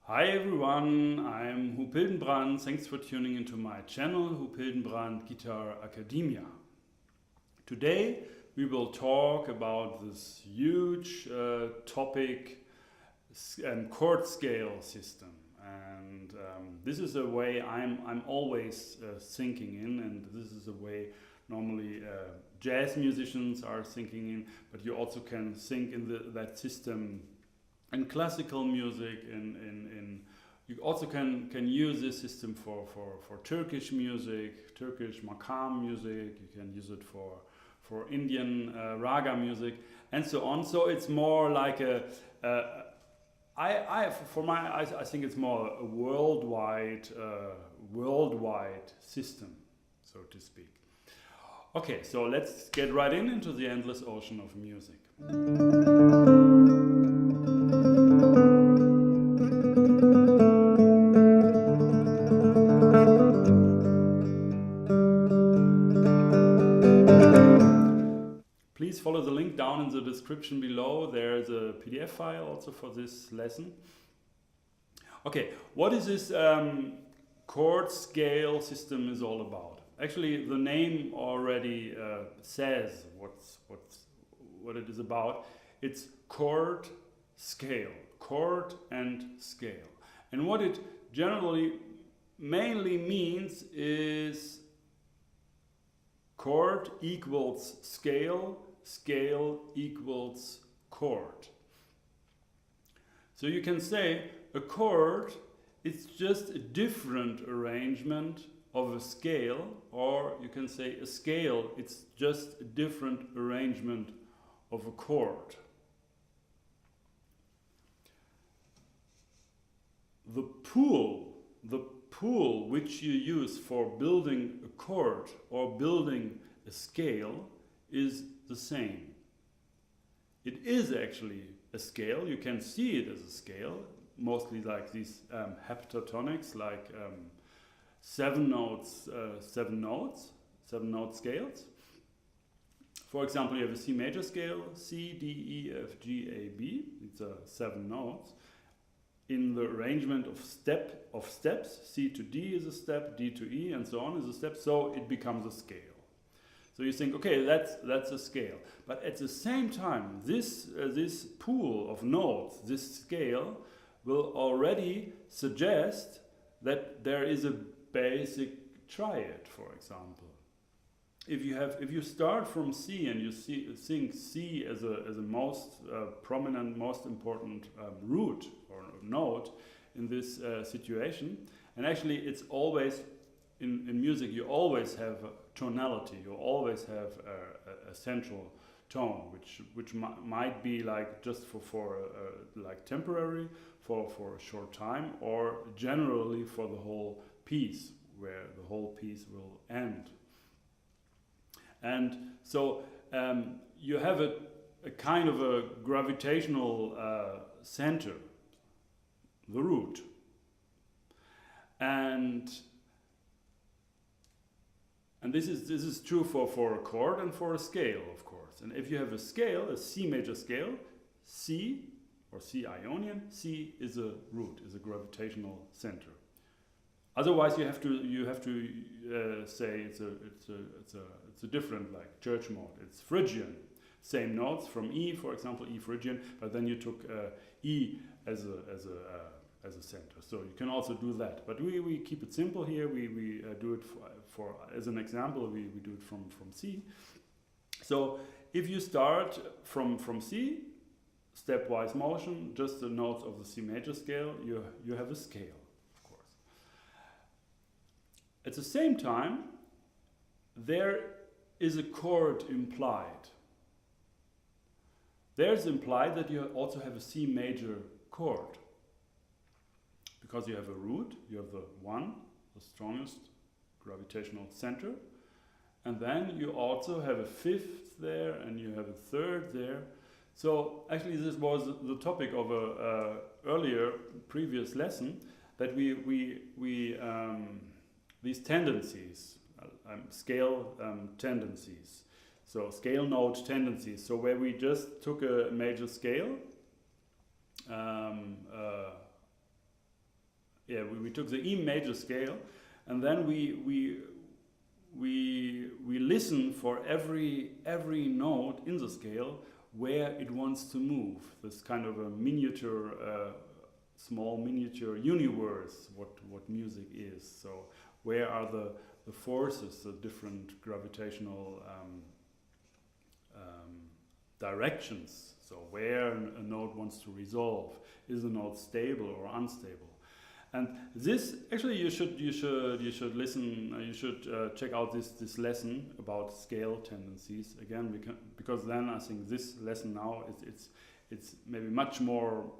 Hi everyone, I'm Huub Hildenbrand. Thanks for tuning into my channel, Huub Hildenbrand Guitar Academia. Today we will talk about this huge topic, chord scale system. And this is a way I'm always thinking in, and this is a way normally jazz musicians are thinking in, but you also can think in that system in classical music, you also can use this system for Turkish music, Turkish makam music. You can use it for Indian raga music, and so on. So it's more like I think it's more a worldwide system, so to speak. Okay, so let's get right into the endless ocean of music. Please follow the link down in the description below. There's a PDF file also for this lesson. Okay, what is this chord scale system is all about? Actually, the name already says what it is about. It's chord scale, chord and scale. And what it generally mainly means is chord equals scale, scale equals chord. So you can say a chord is just a different arrangement of a scale, or you can say a scale, it's just a different arrangement of a chord. The pool which you use for building a chord or building a scale is the same. It is actually a scale. You can see it as a scale, mostly like these heptatonics, like seven note scales. For example, you have a C major scale, C, D, E, F, G, A, B. It's 7 notes. In the arrangement of steps, C to D is a step, D to E, and so on is a step, so it becomes a scale. So you think, okay, that's a scale. But at the same time, this pool of notes, this scale, will already suggest that there is a basic triad, for example. If you start from C and you think C as a most prominent, most important root or note in this situation, and actually it's always in music you always have a tonality, you always have a central tone, which might be like just for like temporary for a short time, or generally for the whole piece, where the whole piece will end. And so you have a kind of a gravitational center, the root. And this is true for a chord and for a scale, of course. And if you have a scale, a C major scale, C or C Ionian, C is a root, is a gravitational center. Otherwise, you have to say it's a different, like church mode. It's Phrygian, same notes from E, for example, E Phrygian, but then you took E as a center. So you can also do that. But we keep it simple here. We do it for as an example. We do it from C. So if you start from C, stepwise motion, just the notes of the C major scale, you have a scale. At the same time, there is a chord implied. There's implied that you also have a C major chord. Because you have a root, you have the one, the strongest gravitational center, and then you also have a fifth there, and you have a third there. So actually this was the topic of a earlier previous lesson, that these tendencies, scale tendencies, so scale note tendencies. So where we just took a major scale we took the E major scale, and then we listen for every note in the scale where it wants to move. This kind of a miniature, small miniature universe, what music is. So where are the forces, the different gravitational directions? So where a note wants to resolve. Is the note stable or unstable? And this, actually, you should listen. You should check out this lesson about scale tendencies again, because then I think this lesson now it's maybe much more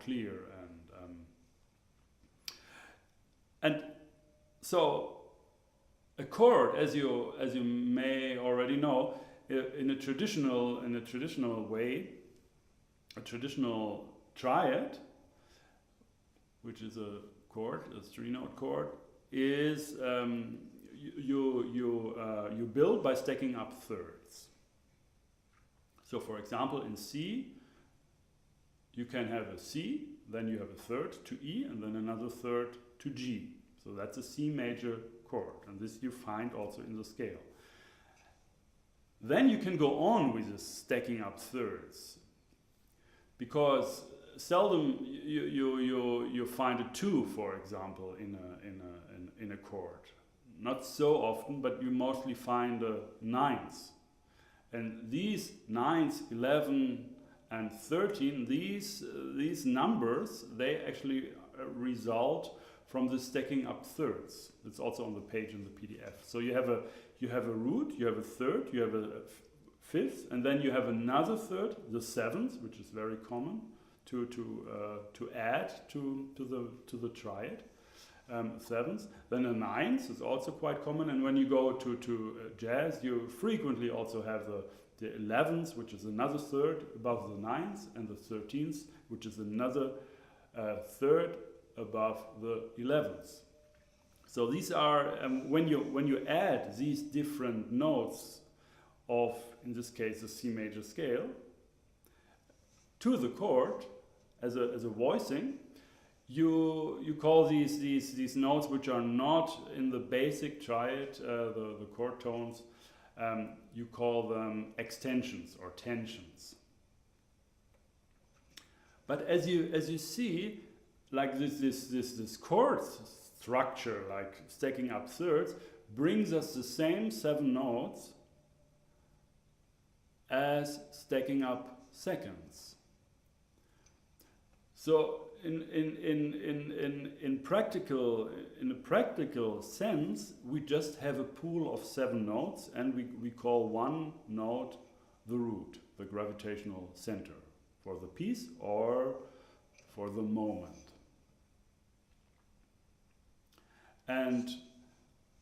clear, and so a chord, as you may already know, in a traditional way, a traditional triad, which is a chord, a 3-note chord, is you build by stacking up thirds. So, for example, in C, you can have a C, then you have a third to E, and then another third to G. So that's a C major chord, and this you find also in the scale. Then you can go on with this stacking up thirds, because seldom you find a 2, for example, in a chord. Not so often, but you mostly find nines. And these 9s, 11 and 13, these numbers, they actually result from the stacking up thirds. It's also on the page in the PDF. So you have a root, you have a third, you have a fifth, and then you have another third, the seventh, which is very common to add to the triad. Seventh, then a ninth is also quite common, and when you go to jazz, you frequently also have the 11th, which is another third above the ninth, and the 13th, which is another third above the 11th. So these are when you add these different notes of, in this case, the C major scale to the chord as a voicing. You call these notes which are not in the basic triad, the chord tones, you call them extensions or tensions. But as you see, like this chord structure, like stacking up thirds, brings us the same 7 notes as stacking up seconds. So in a practical sense, we just have a pool of 7 notes, and we call one note the root, the gravitational center for the piece or for the moment. And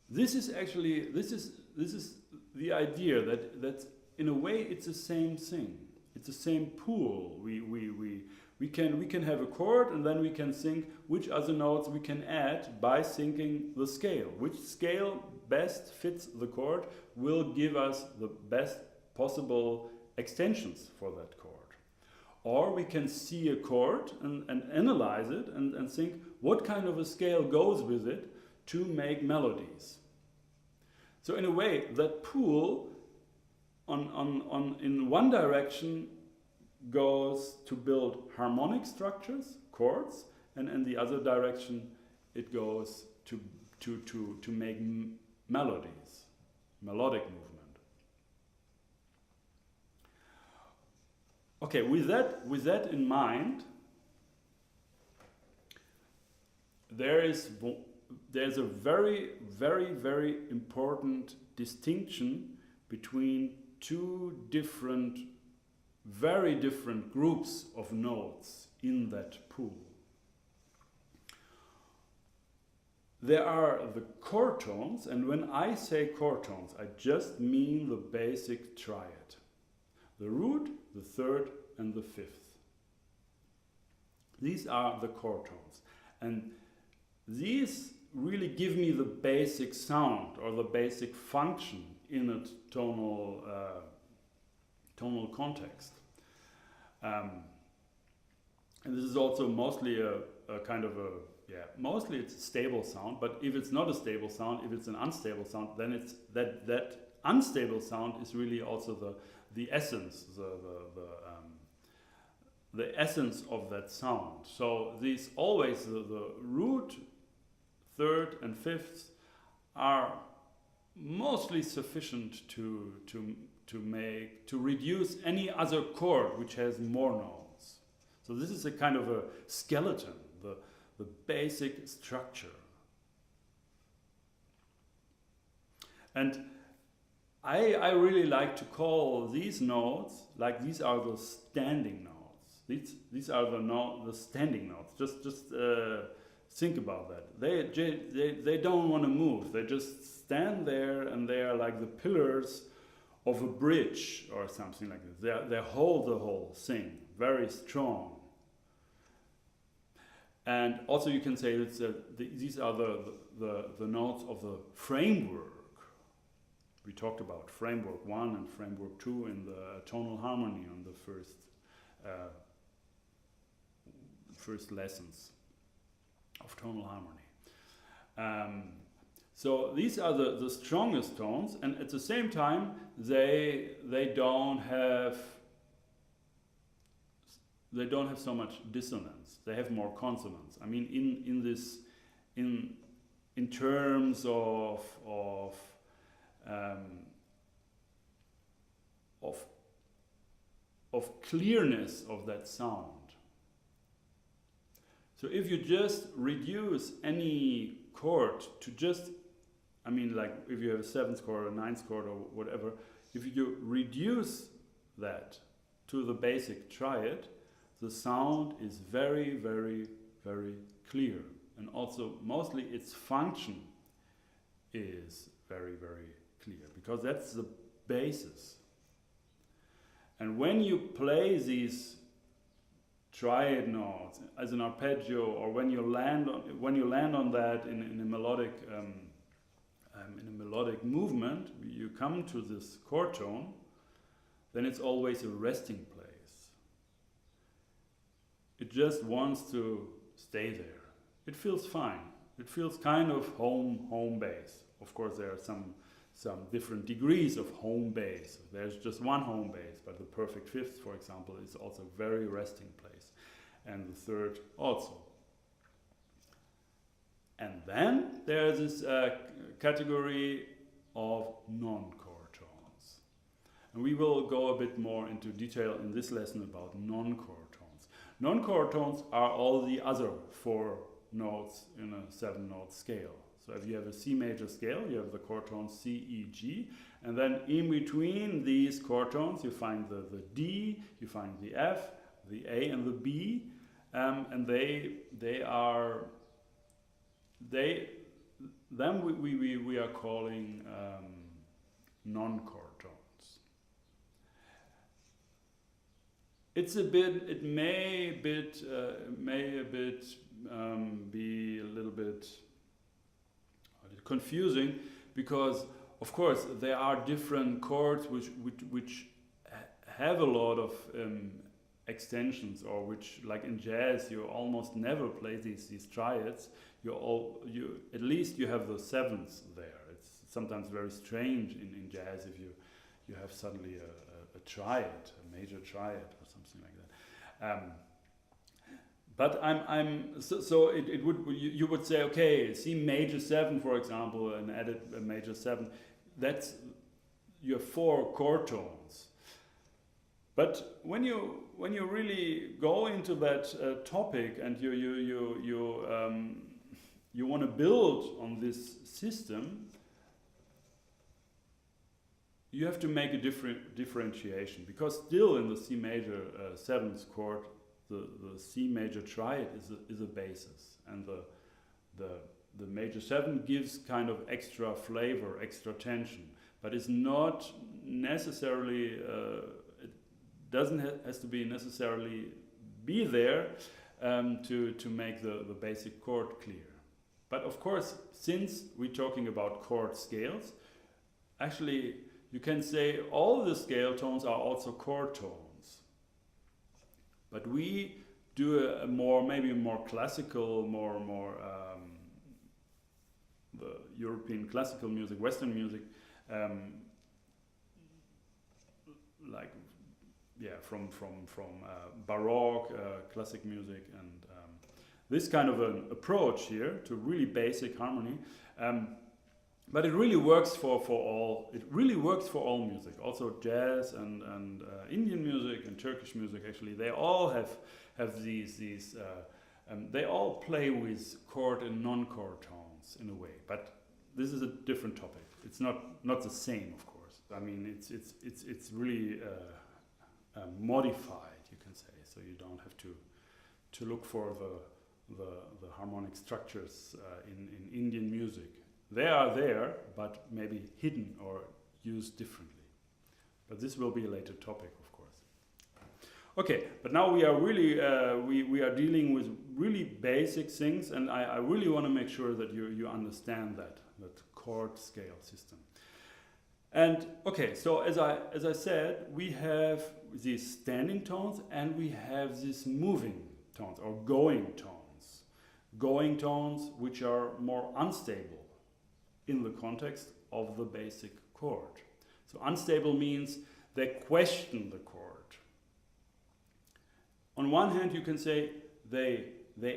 this is actually this is the idea that in a way it's the same thing. It's the same pool. We can have a chord, and then we can think which other notes we can add by syncing the scale. Which scale best fits the chord will give us the best possible extensions for that chord. Or we can see a chord and analyze it and think what kind of a scale goes with it to make melodies. So in a way, that pool in one direction goes to build harmonic structures, chords, and in the other direction it goes to make melodies, melodic movement. Okay, with that in mind, there's a very, very, very important distinction between two very different groups of notes in that pool. There are the chord tones, and when I say chord tones, I just mean the basic triad. The root, the third, and the fifth. These are the chord tones. And these really give me the basic sound or the basic function in a tonal context. And this is also mostly a kind of a, yeah, mostly it's a stable sound, but if it's not a stable sound, if it's an unstable sound, then it's that unstable sound is really also the essence, the essence of that sound. So these always the root, third and fifths are mostly sufficient to reduce any other chord which has more notes. So this is a kind of a skeleton, the basic structure. And I really like to call these notes, like these are the standing notes. These are the standing notes. Just think about that. They don't want to move. They just stand there, and they are like the pillars of a bridge or something like this. They hold the whole thing very strong. And also you can say that these are the notes of the framework. We talked about framework 1 and framework 2 in the tonal harmony on the first lessons of tonal harmony. So these are the strongest tones, and at the same time they don't have so much dissonance. They have more consonance. I mean, in terms of clearness of that sound. So if you just reduce any chord to just, I mean, like if you have a 7th chord or 9th chord or whatever, if you reduce that to the basic triad, the sound is very, very, very clear. And also mostly its function is very, very clear, because that's the basis. And when you play these triad notes as an arpeggio, or when you land on that in a melodic movement, you come to this chord tone, then it's always a resting place. It just wants to stay there. It feels fine. It feels kind of home base. Of course, there are some different degrees of home base. There's just one home base, but the perfect fifth, for example, is also a very resting place, and the third also. And then there's this category of non-chord tones. And we will go a bit more into detail in this lesson about non-chord tones. Non-chord tones are all the other 4 notes in a 7-note scale. So if you have a C major scale, you have the chord tones C, E, G, and then in between these chord tones you find the D, you find the F, the A, and the B, and we are calling non-chord tones. It may be a little bit confusing, because of course there are different chords which have a lot of extensions, or which, like in jazz, you almost never play these triads. You at least you have the 7ths there. It's sometimes very strange in jazz if you have suddenly a triad, a major triad or something like that. But you would say, okay, C major 7, for example, and added a major 7. That's your 4 chord tones. But when you really go into that topic, and you want to build on this system, you have to make a differentiation, because still in the C major 7th chord, the C major triad is a basis, and the major 7 gives kind of extra flavor, extra tension, but it's not necessarily has to be necessarily be there to make the basic chord clear. But of course, since we're talking about chord scales, actually you can say all the scale tones are also chord tones. But we do a more, maybe a more classical, more the European classical music, Western music, like from Baroque, classic music, and this kind of an approach here to really basic harmony. But it really works for all. It really works for all music, also jazz and Indian music and Turkish music. Actually, they all have these. They all play with chord and non-chord tones in a way. But this is a different topic. It's not the same, of course. I mean, it's really modified, you can say. So you don't have to look for the harmonic structures in Indian music. They are there, but maybe hidden or used differently. But this will be a later topic, of course. Okay, but now we are really we are dealing with really basic things, and I really want to make sure that you understand that chord scale system. And okay, so as I said, we have these standing tones and we have these moving tones or going tones which are more unstable in the context of the basic chord. So unstable means they question the chord. On one hand, you can say they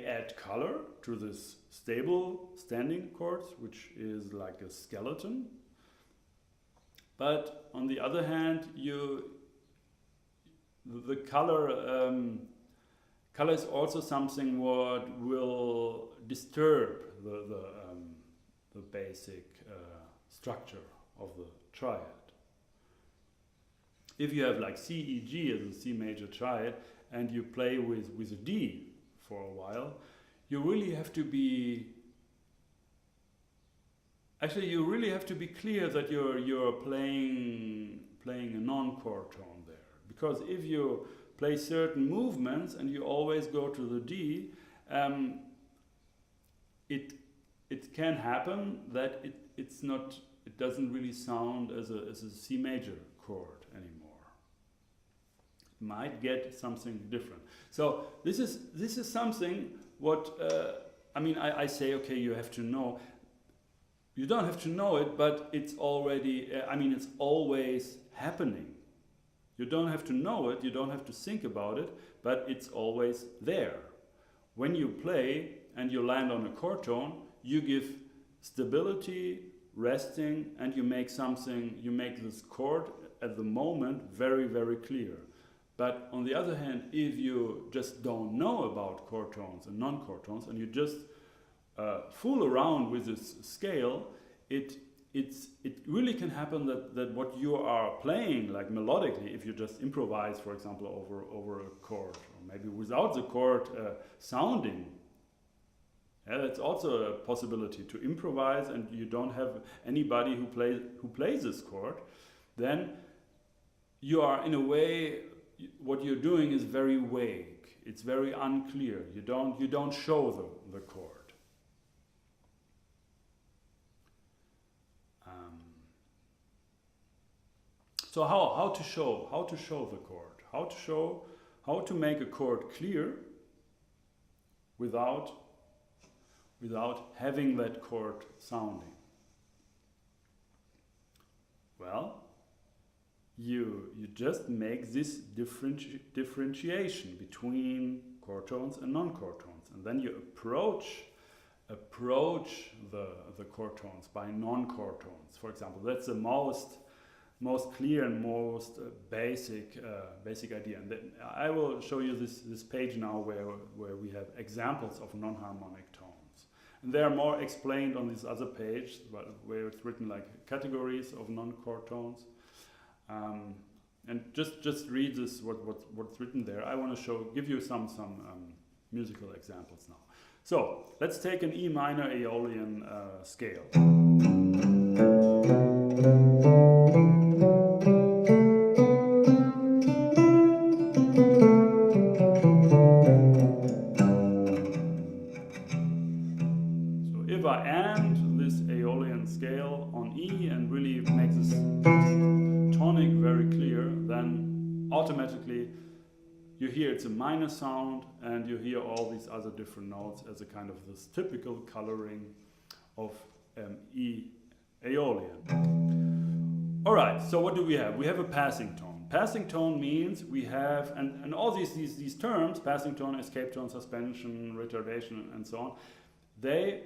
add color to this stable standing chords, which is like a skeleton. But on the other hand, the color is also something what will disturb the basic structure of the triad. If you have like C, E, G as a C major triad and you play with a D for a while, you really have to be clear that you're playing a non-chord tone there. Because if you play certain movements and you always go to the D, it can happen that it doesn't really sound as a C major chord anymore. It might get something different. So this is something what I say, okay, you have to know. You don't have to know it, but it's already, it's always happening. You don't have to know it, you don't have to think about it, but it's always there. When you play and you land on a chord tone, you give stability, resting, and you make this chord at the moment very, very clear. But on the other hand, if you just don't know about chord tones and non-chord tones, and you just fool around with this scale, it really can happen that what you are playing, like melodically, if you just improvise, for example, over a chord, or maybe without the chord sounding, that's also a possibility to improvise, and you don't have anybody who plays this chord, then you are in a way, what you're doing is very vague. It's very unclear. You don't show the chord. So how to show the chord? How to make a chord clear without having that chord sounding? Well, you just make this differentiation between chord tones and non-chord tones, and then you approach the chord tones by non-chord tones. For example, that's the most clear and most basic idea. And then I will show you this page now where we have examples of non-harmonic tones, and they are more explained on this other page where it's written like categories of non-chord tones. And just read this what's written there. I want to give you some musical examples now. So let's take an E minor Aeolian scale. So if I end this Aeolian scale on E and really make this tonic very clear, then automatically you hear it's a minor sound, and you hear all these other different notes as a kind of this typical coloring of E Aeolian. All right, so what do we have? We have a passing tone. Passing tone means we have, and all these terms, passing tone, escape tone, suspension, retardation, and so on, they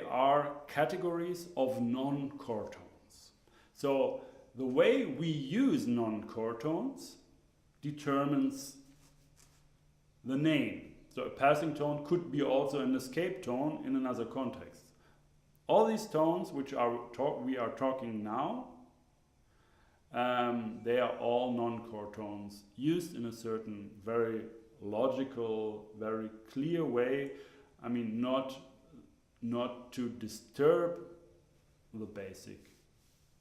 are categories of non-chord tones. So the way we use non-chord tones determines the name. So a passing tone could be also an escape tone in another context. All these tones which we are talking now, they are all non-chord tones used in a certain very logical, very clear way. I mean, not to disturb the basic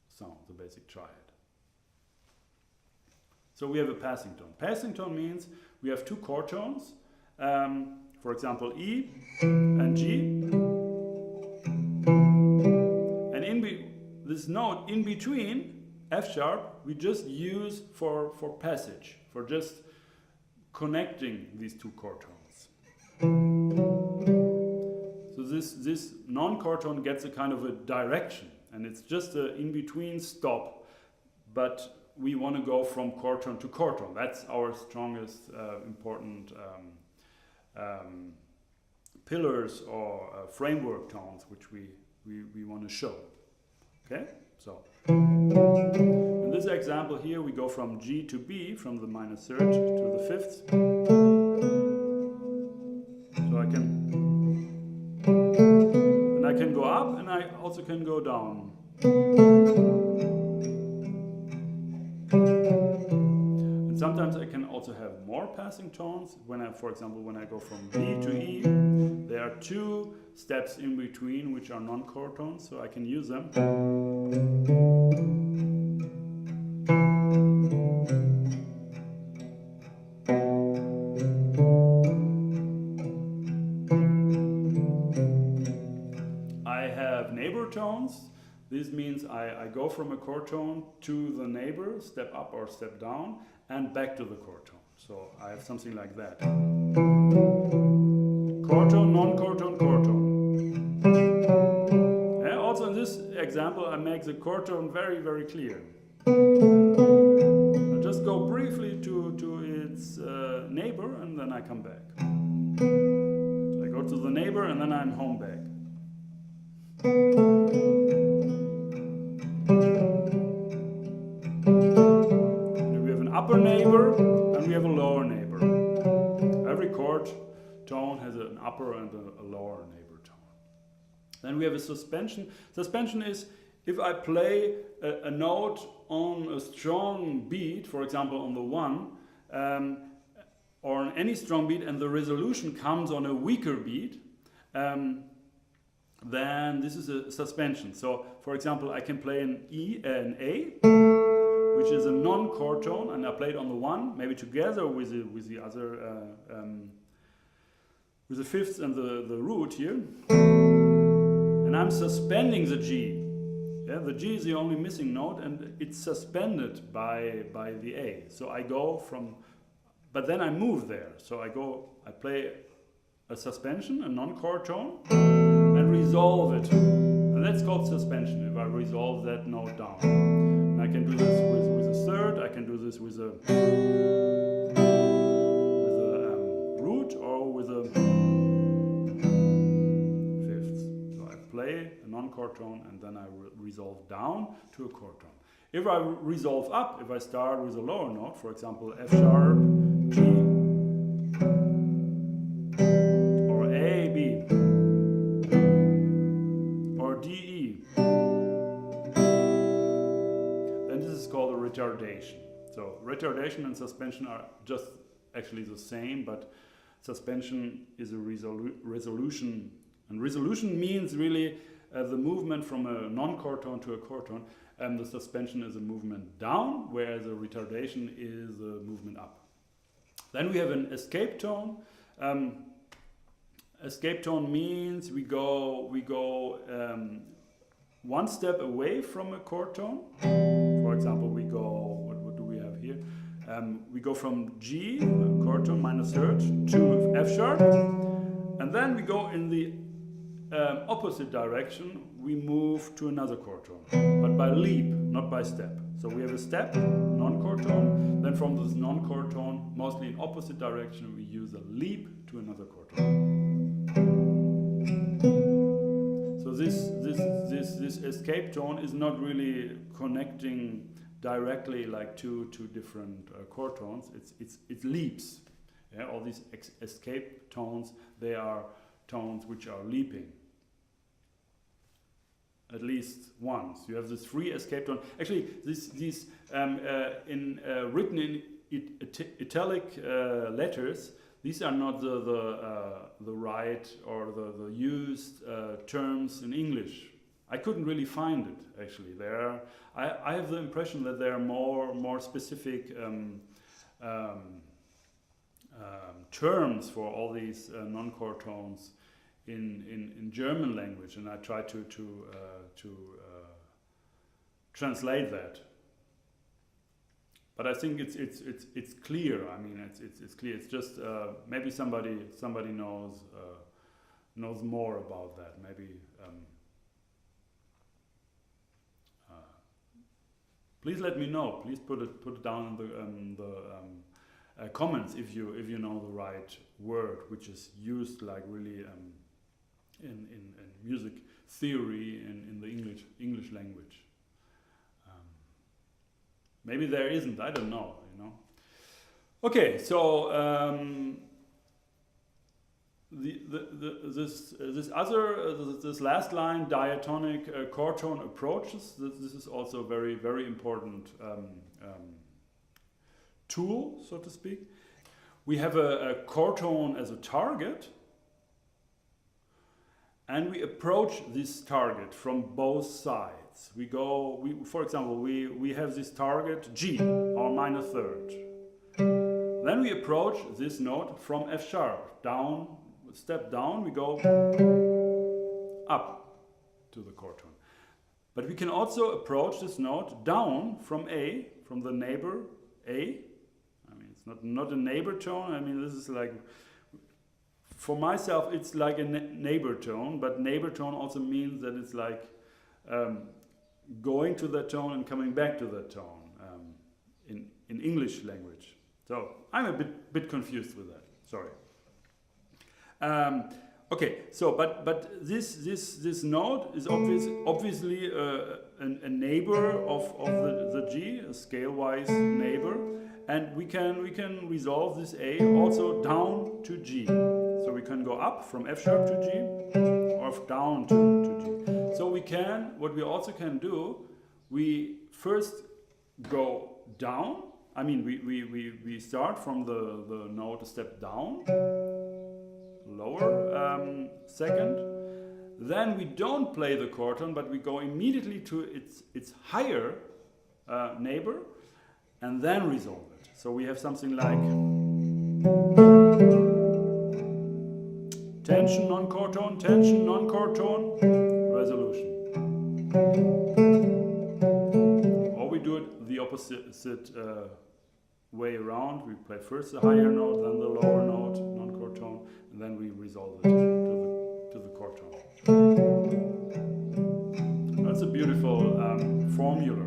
sound, the basic triad. So we have a passing tone. Passing tone means we have two chord tones, for example E and G, and this note in between, F sharp, we just use for passage, for just connecting these two chord tones. So this non-chord tone gets a kind of a direction, and it's just an in-between stop, but we want to go from chord tone to chord tone. That's our strongest important pillars or framework tones which we want to show. Okay, so in this example here we go from G to B, from the minor third to the fifth. So I can go up, and I also can go down. And sometimes I can also have more passing tones. For example, when I go from B to E, there are two steps in between which are non-chord tones, so I can use them. I have neighbor tones. This means I go from a chord tone to the neighbor, step up or step down, and back to the chord tone. So I have something like that. Chord tone, non-chord tone, chord tone. And also in this example, I make the chord tone very, very clear. I just go briefly to its neighbor, and then I come back. So I go to the neighbor, and then I'm home back. We have an upper neighbor and we have a lower neighbor. Every chord tone has an upper and a lower neighbor tone. Then we have a suspension. Suspension is if I play a note on a strong beat, for example on the 1, or on any strong beat, and the resolution comes on a weaker beat, then this is a suspension. So, for example, I can play an A, which is a non-chord tone, and I play it on the 1, maybe together with the other, with the fifth and the root here, and I'm suspending the G. Yeah, the G is the only missing note, and it's suspended by the A. So I go from, but then I move there. So I play a suspension, a non-chord tone, and resolve it. And that's called suspension, if I resolve that note down. And I can do this with a third, I can do this with a root, or with a fifth. So I play a non-chord tone, and then I resolve down to a chord tone. If I resolve up, if I start with a lower note, for example F sharp, G, or A, B, or D, E, then this is called a retardation. So retardation and suspension are just actually the same, but suspension is a resolution. And resolution means really the movement from a non-chord tone to a chord tone. And the suspension is a movement down, whereas a retardation is a movement up. Then we have an escape tone. Escape tone means we go one step away from a chord tone. For example, we go, what do we have here? We go from G, chord tone, minor third, to F sharp, and then we go in the opposite direction. We move to another chord tone, but by leap, not by step. So we have a step, non-chord tone, then from this non-chord tone, mostly in opposite direction, we use a leap to another chord tone. So this escape tone is not really connecting directly like two different chord tones. It's leaps. Yeah? All these escape tones, they are tones which are leaping. At least once. You have this free escape tone. Actually, these written in italic letters, these are not the right or the used terms in English. I couldn't really find it actually. I have the impression that there are more specific terms for all these non-chord tones in German language, and I try to translate that. But I think it's clear. I mean, it's clear. It's just maybe somebody knows more about that. Maybe please let me know. Please put it down in the comments if you know the right word, which is used like really in music theory in the English language. Maybe there isn't. I don't know. You know. Okay, so this last line, diatonic chord tone approaches. This is also a very important tool, so to speak. We have a chord tone as a target, and we approach this target from both sides. For example, we have this target G, our minor third. Then we approach this note from F sharp, down, step down, we go up to the chord tone. But we can also approach this note down from A, from the neighbor A. I mean, it's not a neighbor tone. I mean, this is like, for myself, it's like a neighbor tone, but neighbor tone also means that it's like going to that tone and coming back to that tone in English language. So I'm a bit confused with that. Sorry. Okay. So, but this note is obviously a neighbor of the G, a scale-wise neighbor, and we can resolve this A also down to G. So we can go up from F sharp to G, or down to G. So what we also can do, we first go down. I mean, we start from the note a step down, lower second. Then we don't play the chord tone, but we go immediately to its higher neighbor, and then resolve it. So we have something like tension, non-chord tone, resolution. Or we do it the opposite way around. We play first the higher note, then the lower note, non-chord tone, and then we resolve it to the chord tone. That's a beautiful formula.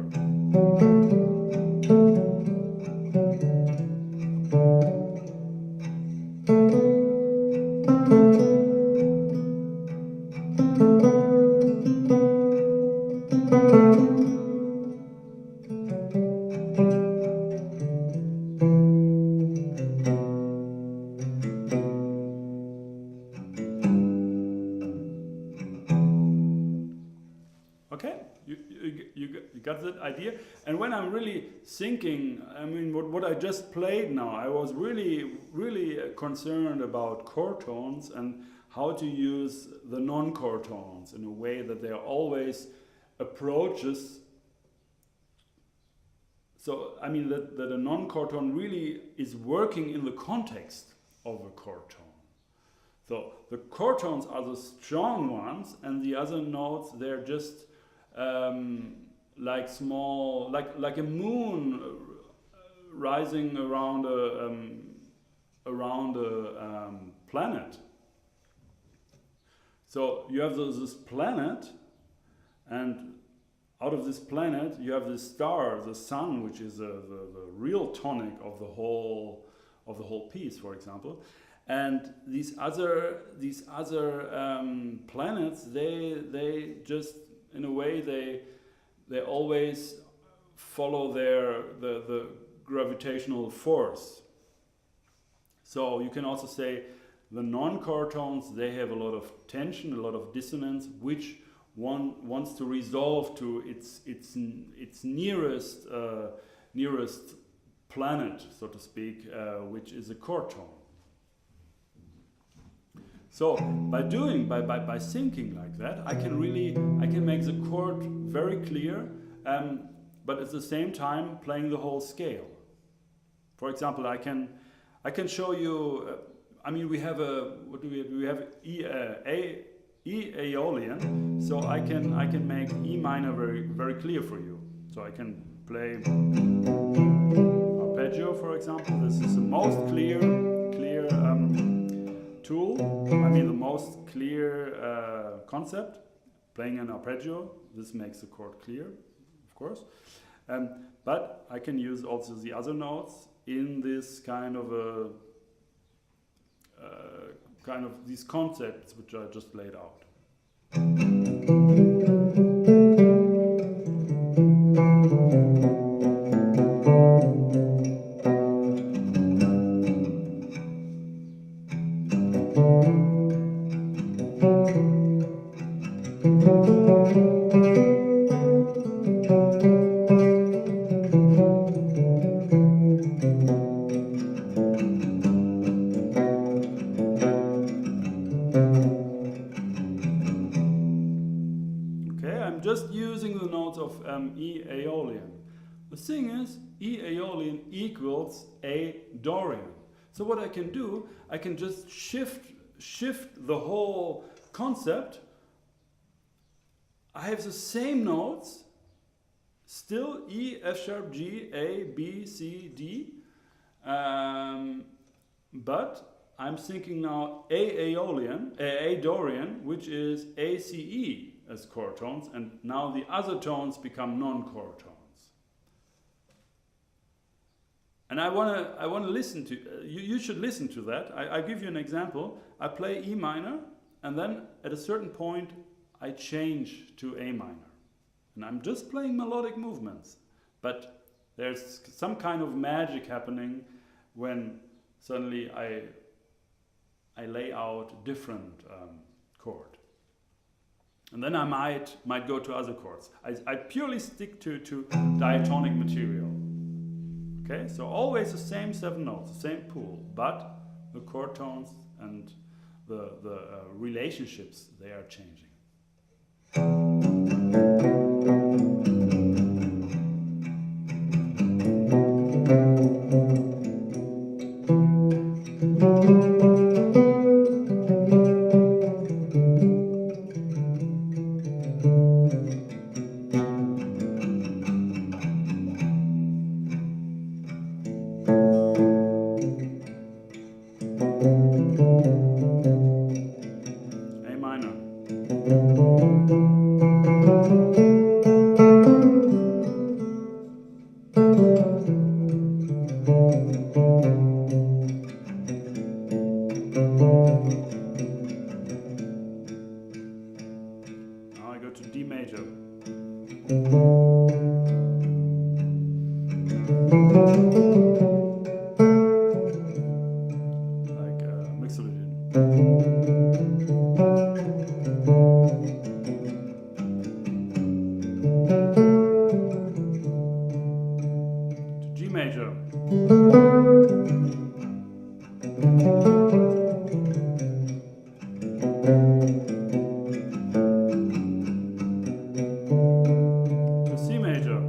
You got that idea? And when I'm really thinking, I mean, what I just played now, I was really concerned about chord tones and how to use the non-chord tones in a way that they are always approaches. So, I mean, that a non-chord tone really is working in the context of a chord tone. So, the chord tones are the strong ones, and the other notes, they're just like small, like a moon rising around a planet. So you have this planet, and out of this planet you have this star, the sun, which is the real tonic of the whole piece, for example. And these other planets, they just, in a way, they always follow the gravitational force. So you can also say the non-chord tones, they have a lot of tension, a lot of dissonance, which one wants to resolve to its nearest planet, so to speak, which is a chord tone. So by syncing like that, I can make the chord very clear, but at the same time playing the whole scale. For example, I can show you. I mean, we have what do we have? We have E Aeolian, so I can make E minor very clear for you. So I can play arpeggio, for example. This is the most clear tool. I mean, the most clear concept. Playing an arpeggio, this makes the chord clear, of course. But I can use also the other notes in this kind of these concepts which I just laid out. Just using the notes of E Aeolian. The thing is, E Aeolian equals A Dorian. So what I can do, I can just shift the whole concept. I have the same notes, still E, F sharp, G, A, B, C, D, but I'm thinking now A Dorian, which is A, C, E as chord tones, and now the other tones become non-chord tones. And I want to listen to you should listen to that. I give you an example. I play E minor, and then at a certain point I change to A minor, and I'm just playing melodic movements, but there's some kind of magic happening when suddenly I lay out different chord. And then I might go to other chords. I purely stick to diatonic material. Okay, so always the same 7 notes, the same pool, but the chord tones and the relationships, they are changing. A minor. Now I go to D major. Like Mixolydian. To G major. To C major.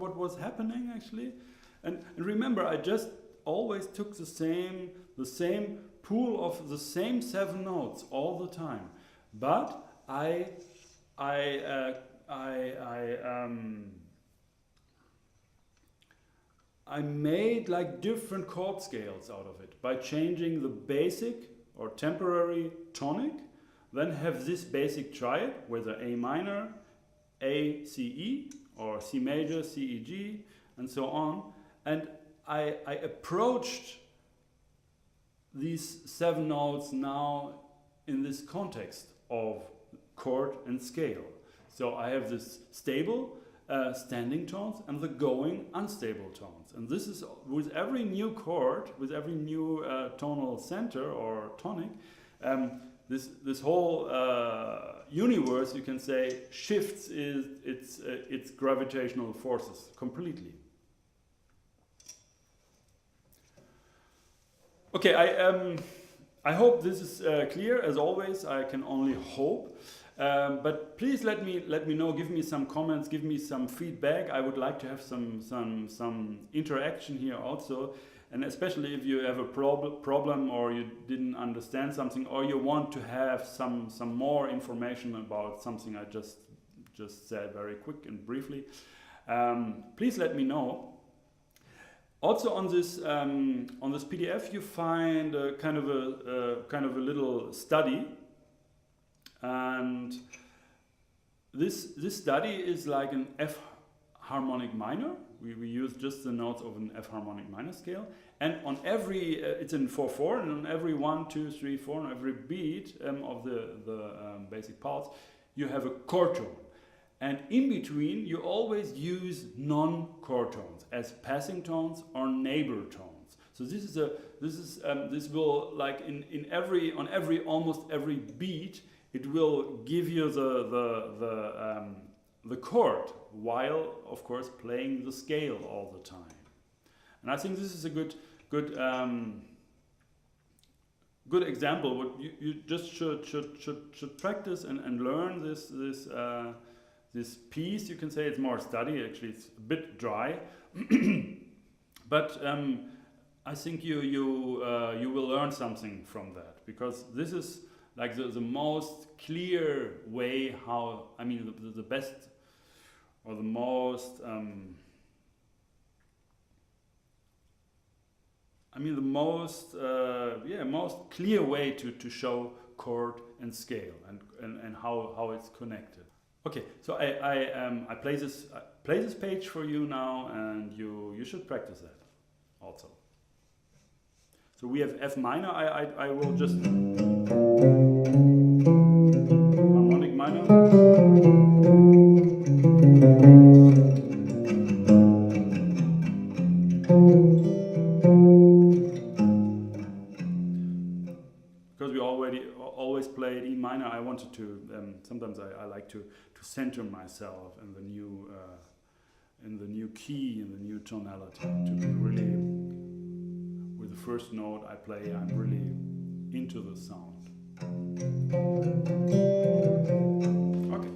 what was happening actually. And remember, I just always took the same pool of the same 7 notes all the time. But I made like different chord scales out of it by changing the basic or temporary tonic, then have this basic triad, whether A minor, A, C, E, or C major, C, E, G, and so on. And I approached these 7 notes now in this context of chord and scale. So I have this stable standing tones and the going unstable tones. And this is with every new chord, with every new tonal center or tonic, this whole universe, you can say, shifts its gravitational forces completely. Okay, I hope this is clear. As always, I can only hope. But please let me know. Give me some comments. Give me some feedback. I would like to have some interaction here also, and especially if you have a problem or you didn't understand something, or you want to have some more information about something I just said very quick and briefly. Please let me know. Also on this PDF you find kind of a little study, and this study is like an F harmonic minor. We use just the notes of an F harmonic minor scale, and on every it's in 4/4, and on every 1, 2, 3, 4, on every beat of the basic parts, you have a chord tone. And in between, you always use non-chord tones as passing tones or neighbor tones. So this will, like on almost every beat, it will give you the chord, while of course playing the scale all the time. And I think this is a good example. What you just should practice and learn this piece. You can say it's more study. Actually, it's a bit dry, but I think you will learn something from that, because this is like the most clear way how, I mean, the best or the most most clear way to show chord and scale and how it's connected. Okay, so I play this page for you now, and you should practice that also. So we have F minor. I will just harmonic minor. Because we always played E minor, I wanted to. Sometimes I like to center myself in the new key, in the new tonality, to be really, with the first note I play, I'm really into the sound. Okay.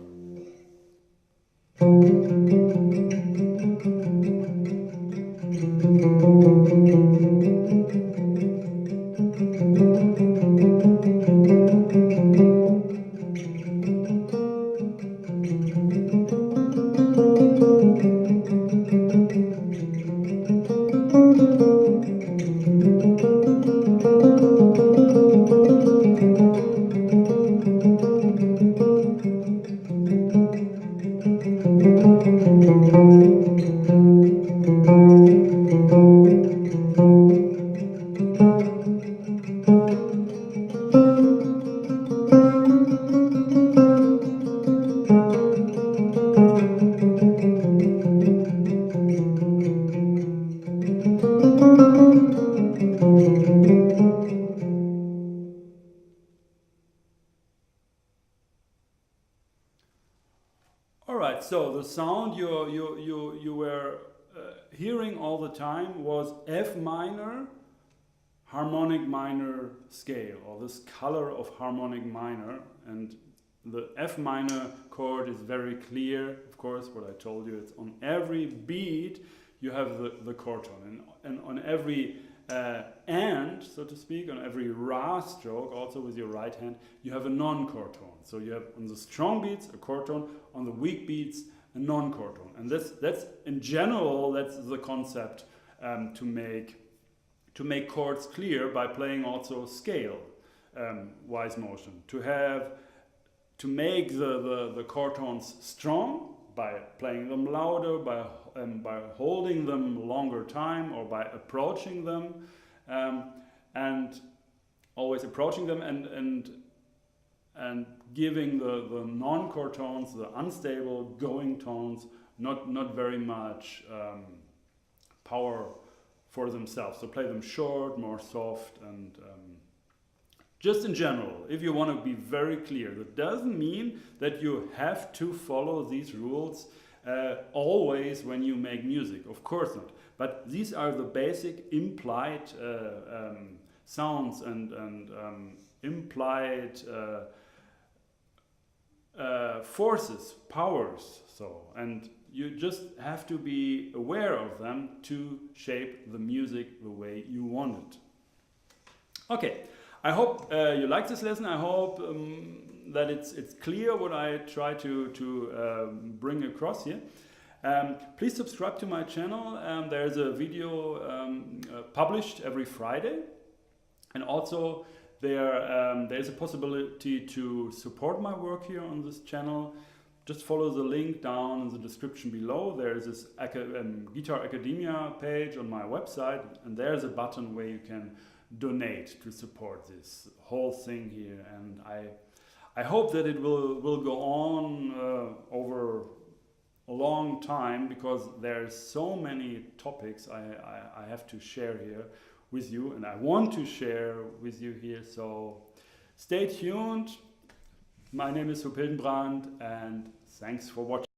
So the sound you were hearing all the time was F minor, harmonic minor scale, or this color of harmonic minor, and the F minor chord is very clear. Of course, what I told you, it's on every beat you have the chord tone, and on every and, so to speak, on every Ra stroke, also with your right hand, you have a non-chord tone. So you have on the strong beats a chord tone, on the weak beats a non-chord tone. And that's in general, that's the concept to make chords clear by playing also scale wise motion. To make the chord tones strong by playing them louder, by holding them longer time, or by approaching them, and always approaching them, and giving the non-chord tones, the unstable going tones, not very much power for themselves. So play them short, more soft, and just in general, if you want to be very clear, that doesn't mean that you have to follow these rules always when you make music. Of course not. But these are the basic implied sounds and implied forces, powers. So, and you just have to be aware of them to shape the music the way you want it. Okay. I hope you like this lesson. I hope that it's clear what I try to bring across here. Please subscribe to my channel. There's a video published every Friday, and also there's a possibility to support my work here on this channel. Just follow the link down in the description below. There's this Guitar Academia page on my website, and there's a button where you can donate to support this whole thing here. And I hope that it will go on over a long time, because there's so many topics I have to share here with you, and I want to share with you here. So stay tuned. My name is Huub Hildenbrand, and thanks for watching.